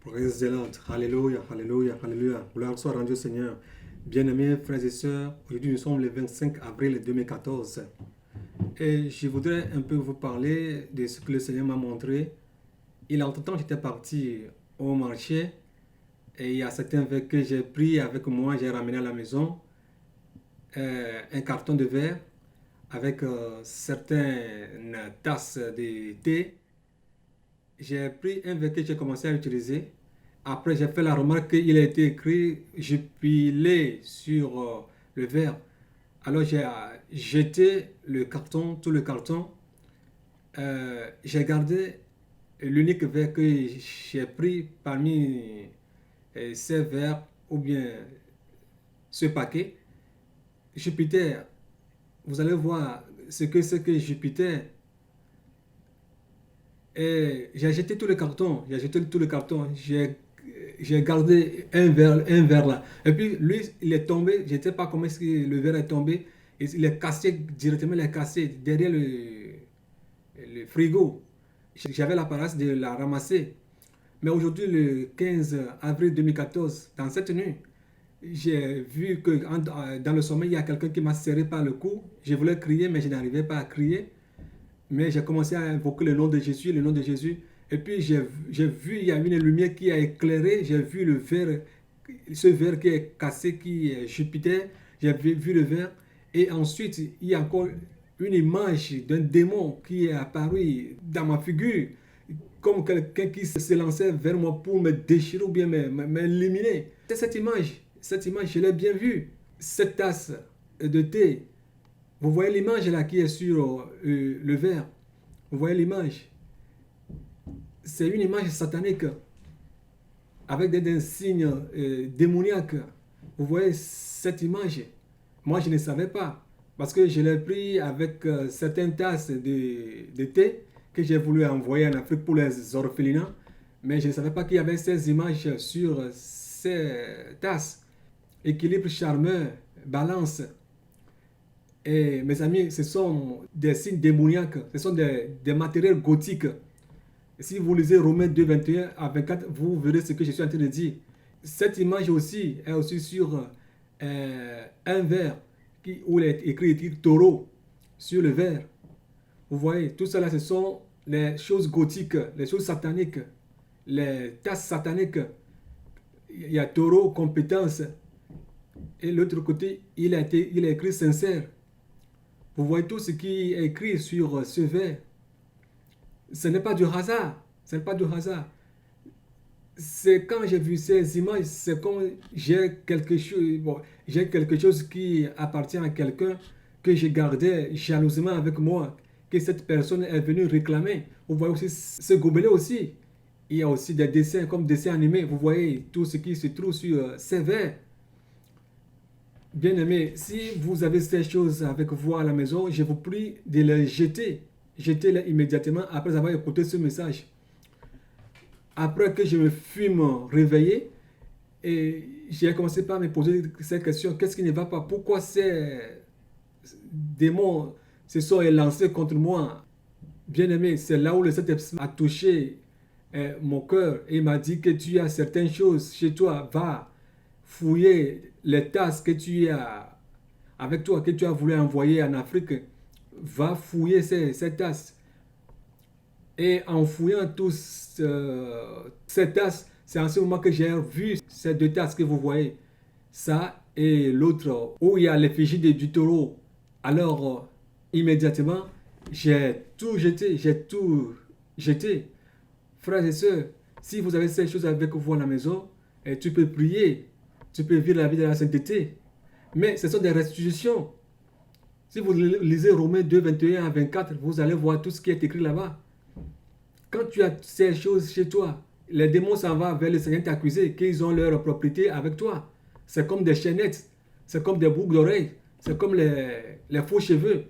Praise the Lord. Alléluia, alléluia, alléluia. Gloire soit rendue au Seigneur. Bien-aimés frères et sœurs, aujourd'hui nous sommes le 25 avril 2014. Et je voudrais un peu vous parler de ce que le Seigneur m'a montré. Il y a longtemps, j'étais parti au marché et il y a certains verres que j'ai pris avec moi, j'ai ramené à la maison un carton de verre avec certaines tasses de thé. J'ai pris un verre que j'ai commencé à utiliser. Après, j'ai fait la remarque qu'il a été écrit Jubilé sur le verre. Alors, j'ai jeté le carton, tout le carton. J'ai gardé l'unique verre que j'ai pris parmi ces verres ou bien ce paquet. Jupiter, vous allez voir ce que c'est que Jupiter. Et j'ai jeté tout le carton, j'ai jeté tout le carton, j'ai gardé un verre là. Et puis lui, il est tombé, je ne sais pas comment est-ce que le verre est tombé, il est cassé directement, il est cassé derrière le frigo. J'avais l'apparence de la ramasser. Mais aujourd'hui, le 15 avril 2014, dans cette nuit, j'ai vu que dans le sommeil, il y a quelqu'un qui m'a serré par le cou. Je voulais crier, mais je n'arrivais pas à crier. Mais j'ai commencé à invoquer le nom de Jésus, le nom de Jésus. Et puis j'ai vu, il y a une lumière qui a éclairé. J'ai vu le verre, ce verre qui est cassé, qui est Jupiter. J'ai vu le verre. Et ensuite, il y a encore une image d'un démon qui est apparu dans ma figure, comme quelqu'un qui se lançait vers moi pour me déchirer ou bien m'éliminer. C'est cette image, je l'ai bien vue. Cette tasse de thé, vous voyez l'image là qui est sur le verre. Vous voyez l'image. C'est une image satanique avec des signes démoniaques. Vous voyez cette image. Moi, je ne savais pas. Parce que je l'ai pris avec certaines tasses de thé que j'ai voulu envoyer en Afrique pour les orphelinats. Mais je ne savais pas qu'il y avait ces images sur ces tasses. Équilibre charmeur, balance. Et mes amis, ce sont des signes démoniaques, ce sont des matériels gothiques. Si vous lisez Romains 2, 21 à 24, vous verrez ce que je suis en train de dire. Cette image aussi est aussi sur un verre où il est écrit taureau sur le verre. Vous voyez, tout cela, ce sont les choses gothiques, les choses sataniques, les tasses sataniques. Il y a taureau, compétence. Et l'autre côté, il est écrit sincère. Vous voyez tout ce qui est écrit sur ce verre. Ce n'est pas du hasard. Ce n'est pas du hasard. C'est quand j'ai vu ces images, c'est comme j'ai quelque chose qui appartient à quelqu'un que j'ai gardé jalousement avec moi, que cette personne est venue réclamer. Vous voyez aussi ce gobelet aussi. Il y a aussi des dessins comme dessins animés. Vous voyez tout ce qui se trouve sur ces verres. Bien-aimés, si vous avez ces choses avec vous à la maison, je vous prie de les jeter. Jetez-les immédiatement après avoir écouté ce message. Après que je me fume réveillé, et j'ai commencé par me poser cette question, qu'est-ce qui ne va pas? Pourquoi ces démons se sont élancés contre moi? Bien-aimé, c'est là où le Saint-Esprit a touché mon cœur et m'a dit que tu as certaines choses chez toi, va fouiller les tasses que tu as avec toi, que tu as voulu envoyer en Afrique, va fouiller ces tasses. Et en fouillant tous ces tasses, c'est en ce moment que j'ai vu ces deux tasses que vous voyez. Ça et l'autre où il y a l'effigie du taureau. Alors, immédiatement, j'ai tout jeté, Frères et sœurs, si vous avez ces choses avec vous à la maison, tu peux prier, tu peux vivre la vie de la sainteté. Mais ce sont des restitutions. Si vous lisez Romains 2, 21 à 24, vous allez voir tout ce qui est écrit là-bas. Quand tu as ces choses chez toi, les démons s'en vont vers le Seigneur t'accuser qu'ils ont leur propriété avec toi. C'est comme des chaînettes, c'est comme des boucles d'oreilles, c'est comme les faux cheveux.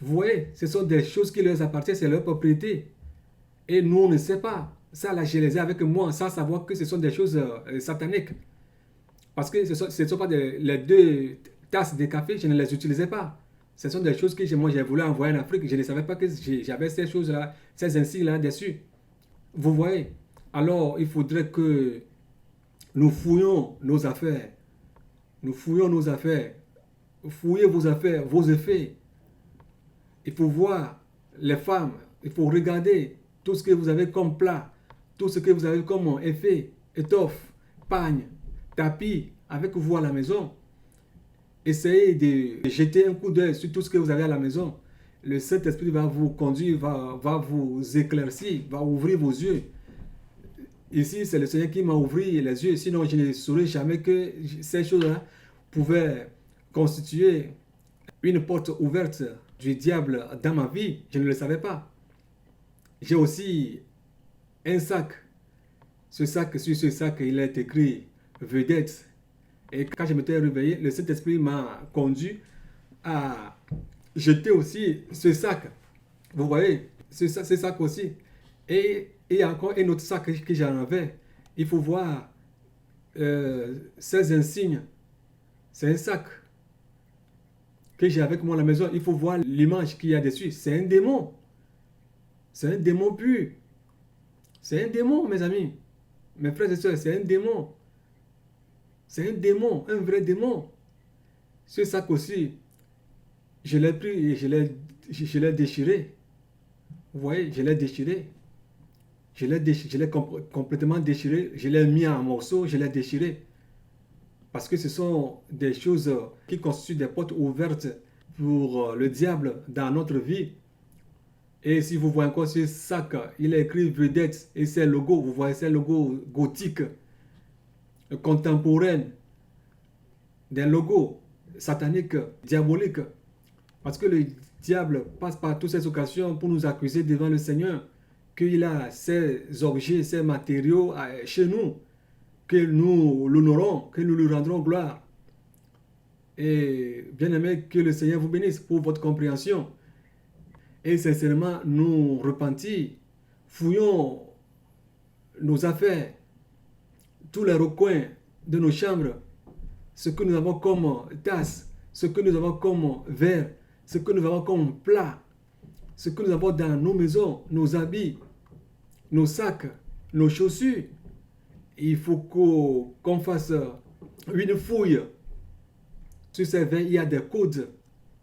Vous voyez, ce sont des choses qui leur appartiennent, c'est leur propriété. Et nous, on ne sait pas. Ça, là, je les ai avec moi sans savoir que ce sont des choses sataniques. Parce que ce ne sont pas les deux tasses de café, je ne les utilisais pas. Ce sont des choses que moi j'ai voulu envoyer en Afrique. Je ne savais pas que j'avais ces choses-là, ces insignes-là dessus. Vous voyez. Alors, il faudrait que nous fouillons nos affaires. Nous fouillons nos affaires. Fouillez vos affaires, vos effets. Il faut voir les femmes. Il faut regarder tout ce que vous avez comme plat, tout ce que vous avez comme effet, étoffe, pagne, tapis avec vous à la maison. Essayez de jeter un coup d'œil sur tout ce que vous avez à la maison. Le Saint-Esprit va vous conduire, va vous éclaircir, va ouvrir vos yeux. Ici, c'est le Seigneur qui m'a ouvert les yeux. Sinon, je ne saurais jamais que ces choses-là pouvaient constituer une porte ouverte du diable dans ma vie. Je ne le savais pas. J'ai aussi un sac. Sur ce sac, il est écrit vedette. Et quand je m'étais réveillé, le Saint-Esprit m'a conduit à jeter aussi ce sac. Vous voyez, ce sac aussi. Et il y a encore un autre sac que j'en avais. Il faut voir ces insignes. C'est un sac que j'ai avec moi à la maison. Il faut voir l'image qu'il y a dessus. C'est un démon. C'est un démon pur. C'est un démon, mes amis. Mes frères et sœurs, c'est un démon. C'est un démon, un vrai démon. Ce sac aussi, je l'ai pris et je l'ai déchiré. Vous voyez, je l'ai déchiré. Je l'ai complètement déchiré. Je l'ai mis en morceaux, je l'ai déchiré. Parce que ce sont des choses qui constituent des portes ouvertes pour le diable dans notre vie. Et si vous voyez encore ce sac, il est écrit vedette et ses logos, vous voyez ces logos gothiques, contemporains, des logos sataniques, diaboliques. Parce que le diable passe par toutes ces occasions pour nous accuser devant le Seigneur qu'il a ces objets, ces matériaux chez nous, que nous l'honorons, que nous lui rendrons gloire. Et bien aimé, que le Seigneur vous bénisse pour votre compréhension. Et sincèrement, nous repentir, fouillons nos affaires, tous les recoins de nos chambres, ce que nous avons comme tasse, ce que nous avons comme verre, ce que nous avons comme plat, ce que nous avons dans nos maisons, nos habits, nos sacs, nos chaussures. Il faut qu'on fasse une fouille. Sur ces verres, il y a des codes.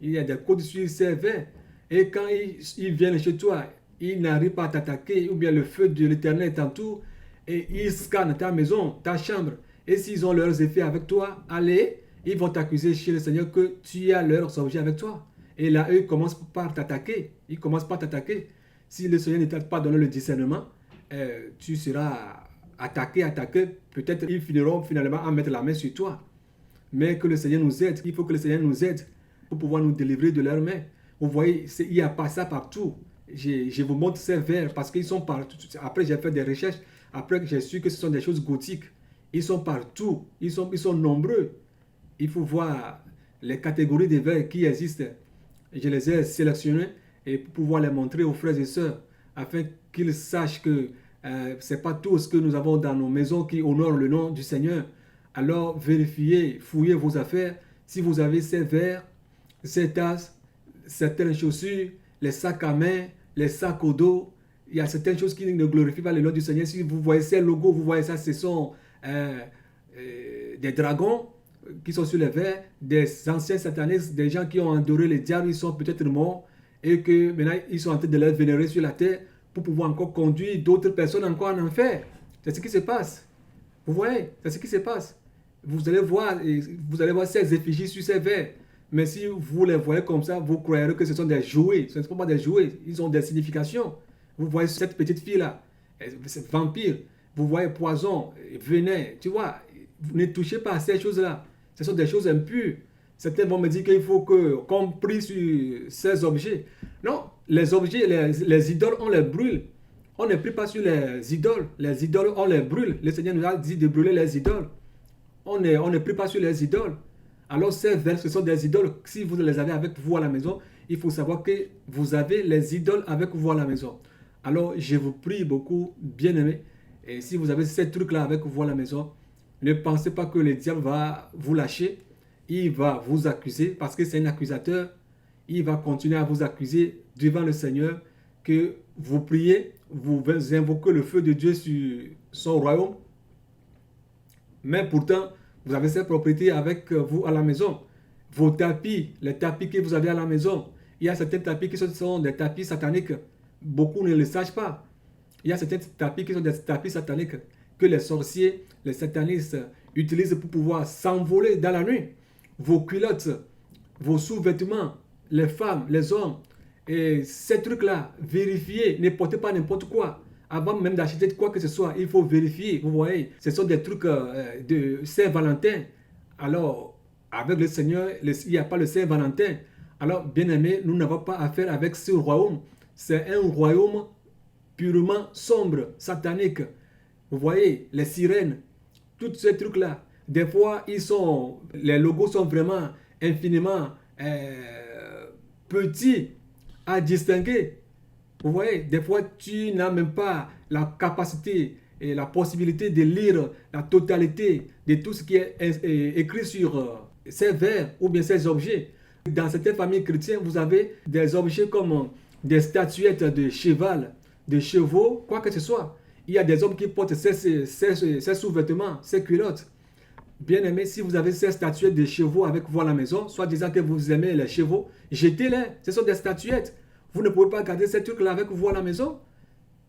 Il y a des codes sur ces verres. Et quand ils viennent chez toi, ils n'arrivent pas à t'attaquer, ou bien le feu de l'Éternel t'entoure, et ils scannent ta maison, ta chambre. Et s'ils ont leurs effets avec toi, allez, ils vont t'accuser chez le Seigneur que tu as leurs objets avec toi. Et là, eux commencent par t'attaquer. Ils commencent par t'attaquer. Si le Seigneur ne t'a pas donné le discernement, tu seras attaqué. Peut-être ils finiront finalement à mettre la main sur toi. Mais que le Seigneur nous aide. Il faut que le Seigneur nous aide pour pouvoir nous délivrer de leurs mains. Vous voyez, il n'y a pas ça partout. Je vous montre ces verres parce qu'ils sont partout. Après, j'ai fait des recherches. Après, j'ai su que ce sont des choses gothiques. Ils sont partout. Ils sont nombreux. Il faut voir les catégories de verres qui existent. Je les ai sélectionnés et pour pouvoir les montrer aux frères et sœurs afin qu'ils sachent que ce n'est pas tout ce que nous avons dans nos maisons qui honore le nom du Seigneur. Alors, vérifiez, fouillez vos affaires. Si vous avez ces verres, ces tasses, certaines chaussures, les sacs à main, les sacs au dos, il y a certaines choses qui ne glorifient pas le nom du Seigneur. Si vous voyez ces logos, vous voyez ça, ce sont des dragons qui sont sur les verres, des anciens satanistes, des gens qui ont adoré les diables, ils sont peut-être morts et que maintenant ils sont en train de les vénérer sur la terre pour pouvoir encore conduire d'autres personnes encore en enfer. C'est ce qui se passe. Vous voyez, c'est ce qui se passe. Vous allez voir ces effigies sur ces verres. Mais si vous les voyez comme ça, vous croirez que ce sont des jouets. Ce ne sont pas des jouets, ils ont des significations. Vous voyez cette petite fille-là, c'est vampire. Vous voyez poison, venin, tu vois. Vous ne touchez pas à ces choses-là. Ce sont des choses impures. Certains vont me dire qu'il faut qu'on prie sur ces objets. Non, les objets, les idoles, on les brûle. On ne prie pas sur les idoles. Les idoles, on les brûle. Le Seigneur nous a dit de brûler les idoles. On ne prie pas sur les idoles. Alors ces verres, ce sont des idoles. Si vous les avez avec vous à la maison, il faut savoir que vous avez les idoles avec vous à la maison. Alors je vous prie beaucoup, bien-aimés. Et si vous avez ces trucs-là avec vous à la maison, ne pensez pas que le diable va vous lâcher. Il va vous accuser parce que c'est un accusateur. Il va continuer à vous accuser devant le Seigneur que vous priez, vous invoquez le feu de Dieu sur son royaume, mais pourtant, vous avez ces propriétés avec vous à la maison. Vos tapis, les tapis que vous avez à la maison, il y a certains tapis qui sont des tapis sataniques. Beaucoup ne le savent pas. Il y a certains tapis qui sont des tapis sataniques que les sorciers, les satanistes utilisent pour pouvoir s'envoler dans la nuit. Vos culottes, vos sous-vêtements, les femmes, les hommes, et ces trucs-là, vérifiez, ne portez pas n'importe quoi. Avant même d'acheter quoi que ce soit, il faut vérifier. Vous voyez, ce sont des trucs de Saint-Valentin. Alors, avec le Seigneur, il n'y a pas le Saint-Valentin. Alors, bien aimé, nous n'avons pas affaire avec ce royaume. C'est un royaume purement sombre, satanique. Vous voyez, les sirènes, tous ces trucs-là. Des fois, les logos sont vraiment infiniment petits à distinguer. Vous voyez, des fois, tu n'as même pas la capacité et la possibilité de lire la totalité de tout ce qui est écrit sur ces vers ou bien ces objets. Dans certaines familles chrétiennes, vous avez des objets comme des statuettes de cheval, de chevaux, quoi que ce soit. Il y a des hommes qui portent ces sous-vêtements, ces culottes. Bien aimé, si vous avez ces statuettes de chevaux avec vous à la maison, soit disant que vous aimez les chevaux, jetez-les. Ce sont des statuettes. Vous ne pouvez pas garder ces trucs-là avec vous à la maison.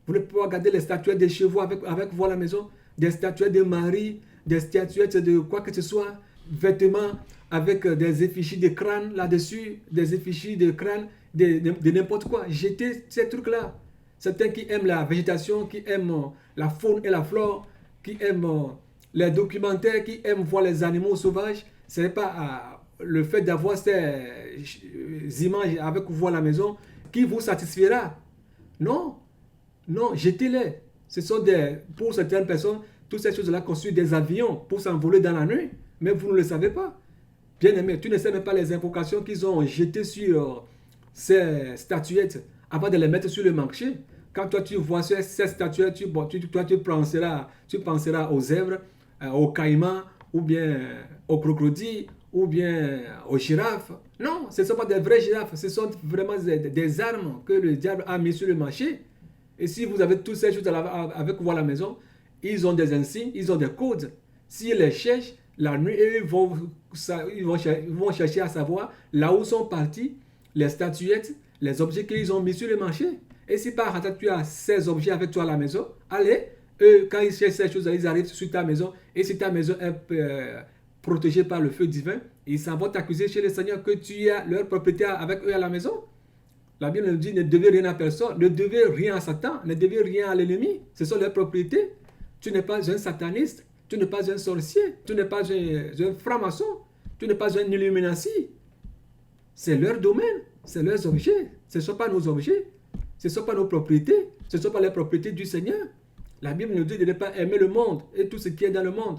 Vous ne pouvez pas garder les statuettes de chevaux avec vous à la maison. Des statuettes de Marie, des statuettes de quoi que ce soit. Vêtements avec des effigies de crâne là-dessus, des effigies de crâne, de n'importe quoi. Jetez ces trucs-là. Certains qui aiment la végétation, qui aiment la faune et la flore, qui aiment les documentaires, qui aiment voir les animaux sauvages, ce n'est pas le fait d'avoir ces images avec vous à la maison qui vous satisfera. Non, non, jetez-les. Ce sont pour certaines personnes, toutes ces choses-là construisent des avions pour s'envoler dans la nuit, mais vous ne le savez pas. Bien aimé, tu ne sais même pas les invocations qu'ils ont jetées sur ces statuettes avant de les mettre sur le marché. Quand toi tu vois ces statuettes, tu penseras aux zèbres, aux caïmans, ou bien aux crocodiles, ou bien aux girafes. Non, ce ne sont pas des vraies girafes, ce sont vraiment des armes que le diable a mis sur le marché. Et si vous avez toutes ces choses avec vous à la maison, ils ont des insignes, ils ont des codes. S'ils les cherchent, la nuit, ils vont chercher à savoir là où sont partis les statuettes, les objets qu'ils ont mis sur le marché. Et si par hasard tu as ces objets avec toi à la maison, allez, eux, quand ils cherchent ces choses, ils arrivent sur ta maison. Et si ta maison est protégée par le feu divin, ils s'en vont t'accuser chez le Seigneur que tu as leur propriété avec eux à la maison. La Bible nous dit ne devez rien à personne, ne devez rien à Satan, ne devez rien à l'ennemi. Ce sont leurs propriétés. Tu n'es pas un sataniste, tu n'es pas un sorcier, tu n'es pas un franc-maçon, tu n'es pas un illuminati. C'est leur domaine, c'est leurs objets. Ce ne sont pas nos objets, ce ne sont pas nos propriétés, ce ne sont pas les propriétés du Seigneur. La Bible nous dit de ne pas aimer le monde et tout ce qui est dans le monde.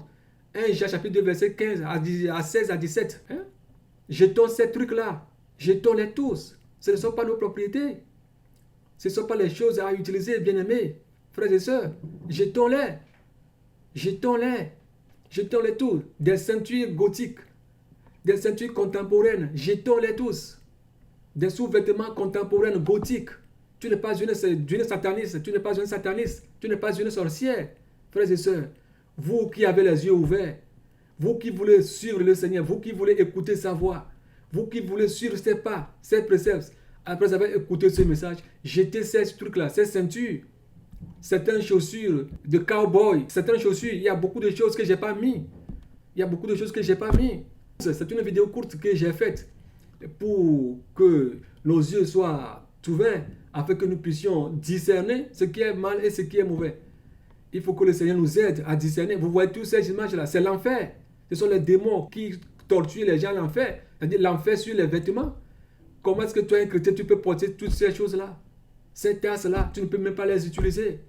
1 Jean chapitre 2 verset 15 à 16 à 17. Hein? Jetons ces trucs-là, jetons-les tous. Ce ne sont pas nos propriétés. Ce ne sont pas les choses à utiliser, bien-aimés, frères et sœurs. Jetons-les. Jetons-les. Jetons-les tous. Des ceintures gothiques, des ceintures contemporaines, jetons-les tous. Des sous-vêtements contemporains gothiques. Tu n'es pas une sataniste, tu n'es pas un sataniste, tu n'es pas une sorcière. Frères et sœurs, vous qui avez les yeux ouverts, vous qui voulez suivre le Seigneur, vous qui voulez écouter sa voix, vous qui voulez suivre ses pas, ses préceptes, après avoir écouté ce message, jetez ces trucs-là, ces ceintures, certaines chaussures de cowboy, certaines chaussures, il y a beaucoup de choses que je n'ai pas mis. Il y a beaucoup de choses que je n'ai pas mis. C'est une vidéo courte que j'ai faite pour que nos yeux soient ouverts afin que nous puissions discerner ce qui est mal et ce qui est mauvais. Il faut que le Seigneur nous aide à discerner. Vous voyez toutes ces images-là, c'est l'enfer. Ce sont les démons qui torturent les gens à l'enfer. C'est-à-dire l'enfer sur les vêtements. Comment est-ce que toi, un chrétien, tu peux porter toutes ces choses-là? Ces tasses-là, tu ne peux même pas les utiliser.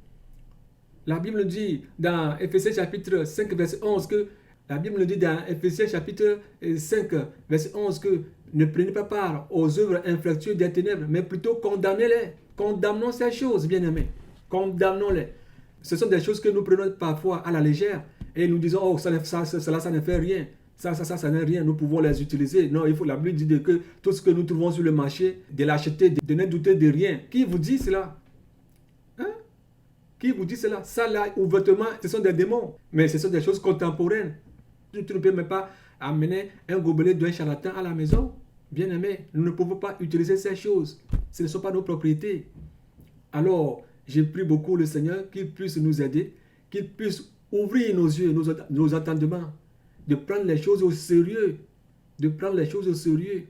La Bible nous dit dans Ephésiens chapitre 5, verset 11 que la Bible nous dit dans Ephésiens chapitre 5, verset 11 que ne prenez pas part aux œuvres infructueuses des ténèbres, mais plutôt condamnez-les. Condamnons ces choses, bien-aimés. Condamnons-les. Ce sont des choses que nous prenons parfois à la légère et nous disons, oh, ça ne fait rien. Ça n'est rien, nous pouvons les utiliser. Non, la Bible dit que tout ce que nous trouvons sur le marché, de l'acheter, de ne douter de rien. Qui vous dit cela? Qui vous dit cela? Ça là, ouvertement, ce sont des démons. Mais ce sont des choses contemporaines. Tu ne peux même pas amener un gobelet d'un charlatan à la maison. Bien aimé, nous ne pouvons pas utiliser ces choses. Ce ne sont pas nos propriétés. Alors, j'ai prie beaucoup le Seigneur qu'il puisse nous aider, qu'il puisse ouvrir nos yeux, nos entendements, de prendre les choses au sérieux, de prendre les choses au sérieux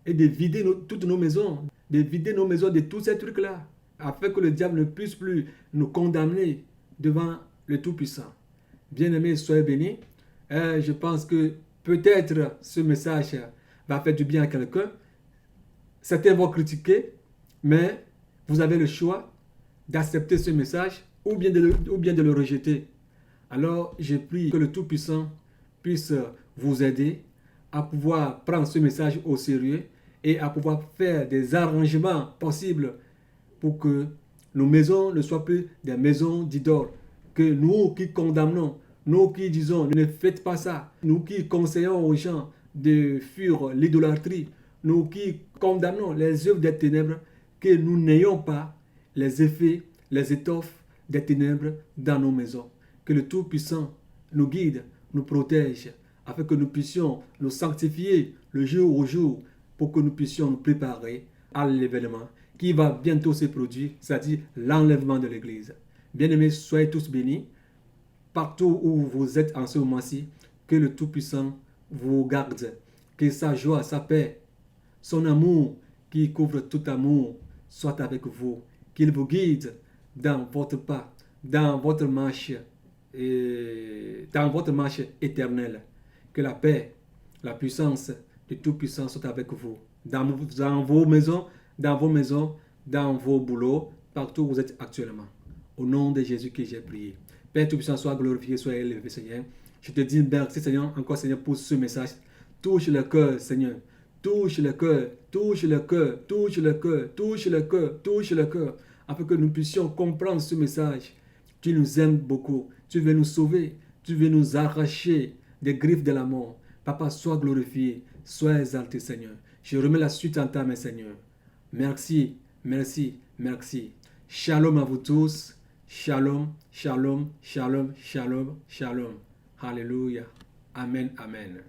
et de vider toutes nos maisons, de vider nos maisons de tous ces trucs-là, afin que le diable ne puisse plus nous condamner devant le Tout-Puissant. Bien-aimés, soyez bénis. Je pense que peut-être ce message va faire du bien à quelqu'un. Certains vont critiquer, mais vous avez le choix d'accepter ce message ou bien de le rejeter. Alors, je prie que le Tout-Puissant puisse vous aider à pouvoir prendre ce message au sérieux et à pouvoir faire des arrangements possibles pour que nos maisons ne soient plus des maisons d'idoles. Que nous qui condamnons, nous qui disons ne faites pas ça, nous qui conseillons aux gens de fuir l'idolâtrie, nous qui condamnons les œuvres des ténèbres, que nous n'ayons pas les effets, les étoffes des ténèbres dans nos maisons. Que le Tout-Puissant nous guide, nous protège, afin que nous puissions nous sanctifier le jour au jour, pour que nous puissions nous préparer à l'événement qui va bientôt se produire, c'est-à-dire l'enlèvement de l'Église. Bien-aimés, soyez tous bénis, partout où vous êtes en ce moment-ci, que le Tout-Puissant vous garde, que sa joie, sa paix, son amour qui couvre tout amour soit avec vous, qu'il vous guide dans votre pas, dans votre marche éternelle. Que la paix, la puissance de Tout-Puissant soit avec vous, dans vos maisons, dans vos boulots, partout où vous êtes actuellement. Au nom de Jésus que j'ai prié. Père Tout-Puissant, sois glorifié, sois élevé, Seigneur. Je te dis merci, Seigneur, encore, Seigneur, pour ce message. Touche le cœur, Seigneur. Touche le cœur, touche le cœur, touche le cœur, touche le cœur, touche le cœur, afin que nous puissions comprendre ce message. Tu nous aimes beaucoup. Tu veux nous sauver. Tu veux nous arracher des griffes de la mort. Papa, sois glorifié. Sois exalté, Seigneur. Je remets la suite en ta main, Seigneur. Merci, merci, merci. Shalom à vous tous. Shalom, shalom, shalom, shalom, shalom. Alléluia. Amen, amen.